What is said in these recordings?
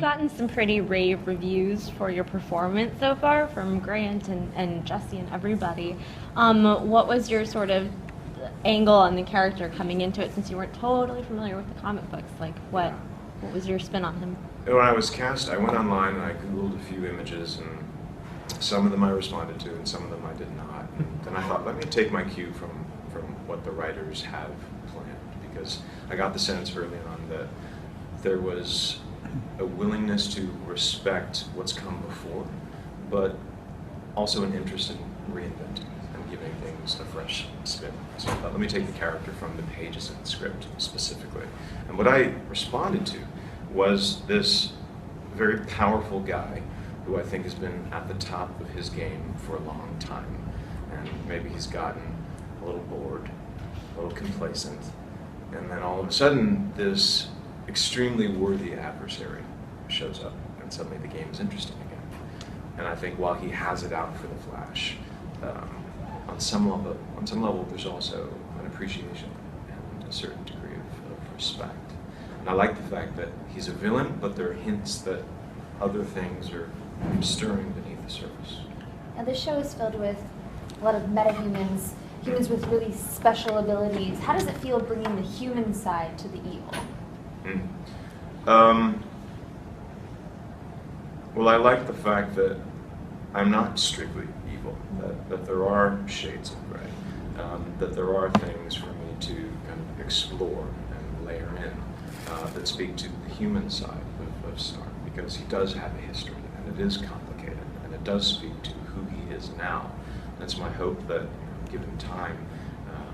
gotten some pretty rave reviews for your performance so far from Grant and Jesse and everybody. What was your sort of angle on the character coming into it, since you weren't totally familiar with the comic books? Like, what was your spin on him? When I was cast, I went online and I Googled a few images, and some of them I responded to and some of them I did not. And then I thought, let me take my cue from what the writers have planned, because I got the sense early on that there was a willingness to respect what's come before, but also an interest in reinventing and giving things a fresh spin. So I thought, let me take the character from the pages of the script specifically. And what I responded to was this very powerful guy who I think has been at the top of his game for a long time. And maybe he's gotten a little bored, a little complacent, and then all of a sudden this extremely worthy adversary shows up, and suddenly the game is interesting again. And I think while he has it out for the Flash, on some level there's also an appreciation and a certain degree of respect. And I like the fact that he's a villain, but there are hints that other things are stirring beneath the surface. Now, this show is filled with a lot of metahumans, humans with really special abilities. How does it feel bringing the human side to the evil? Well, I like the fact that I'm not strictly evil, that there are shades of gray, that there are things for me to kind of explore and layer in that speak to the human side of Stark, because he does have a history, and it is complicated, and it does speak to who he is now. And it's my hope that, given time,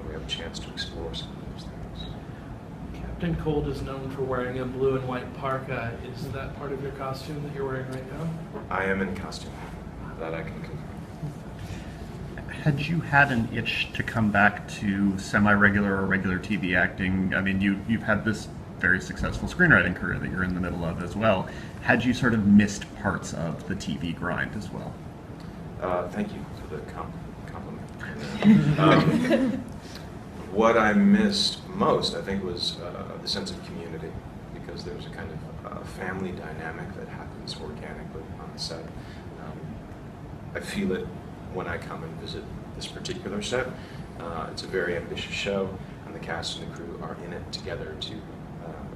we have a chance to explore some of those things. Captain Cold is known for wearing a blue and white parka. Is that part of your costume that you're wearing right now? I am in costume. That I can confirm. Had you had an itch to come back to semi-regular or regular TV acting? I mean, you've had this very successful screenwriting career that you're in the middle of as well. Had you sort of missed parts of the TV grind as well? Thank you for the compliment. What I missed most, I think, was the sense of community, because there's a kind of family dynamic that happens organically on the set. I feel it when I come and visit this particular set. It's a very ambitious show, and the cast and the crew are in it together to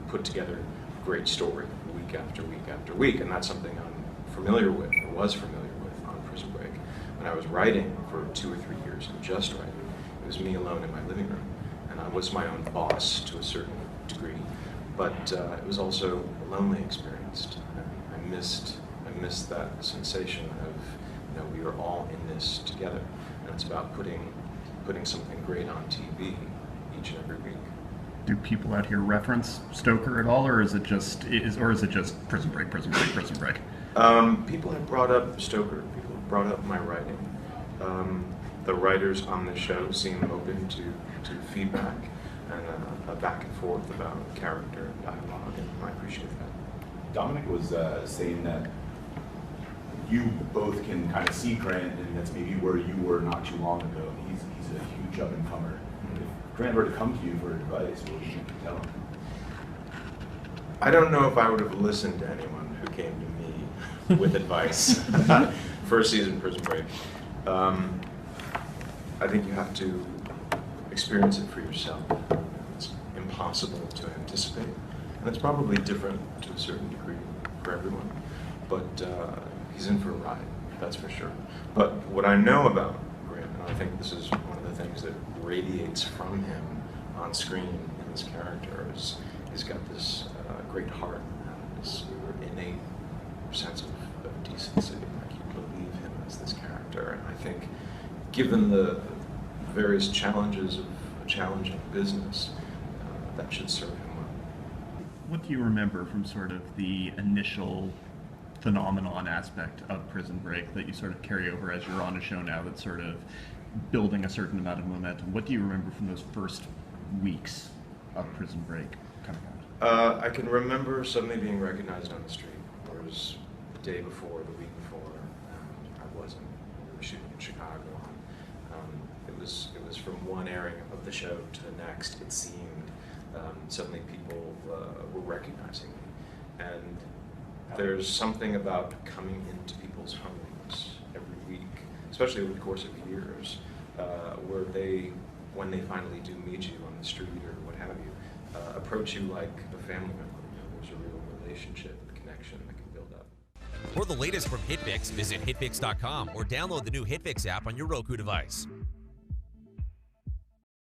put together a great story week after week after week, and that's something I'm familiar with, or was familiar with, on Prison Break. When I was writing for 2 or 3 years, and just writing, it was me alone in my living room, and I was my own boss to a certain degree, but it was also a lonely experience. I missed that sensation of, we are all in this together, and it's about putting something great on TV each and every week. Do people out here reference Stoker at all, or is it just Prison Break, Prison Break, Prison Break? People have brought up Stoker. People have brought up my writing. The writers on the show seem open to feedback and a back and forth about character and dialogue, and I appreciate that. Dominic was saying that you both can kind of see Grant, and that's maybe where you were not too long ago. He's a huge up-and-comer. If Grant were to come to you for advice, what would you tell him? I don't know if I would have listened to anyone who came to me with advice. First season Prison Break. I think you have to experience it for yourself. It's impossible to anticipate, and it's probably different to a certain degree for everyone, but he's in for a ride, that's for sure. But what I know about Grant, and I think this is one of the things that radiates from him on screen in this character, is he's got this great heart, this innate sense of decency. Like, you believe him as this character, and I think, given the various challenges of a challenging business, that should serve him well. What do you remember from sort of the initial phenomenon aspect of Prison Break that you sort of carry over as you're on a show now that's sort of building a certain amount of momentum? What do you remember from those first weeks of Prison Break coming out? I can remember suddenly being recognized on the street, whereas the day before, the week before, I wasn't. We were shooting in Chicago. It was from one airing of the show to the next. It seemed suddenly people were recognizing me, and There's something about coming into people's homes every week, especially over the course of years, where when they finally do meet you on the street or what have you, approach you like a family member. There's a real relationship and connection that can build up. For the latest from HitFix, visit hitfix.com or download the new HitFix app on your Roku device.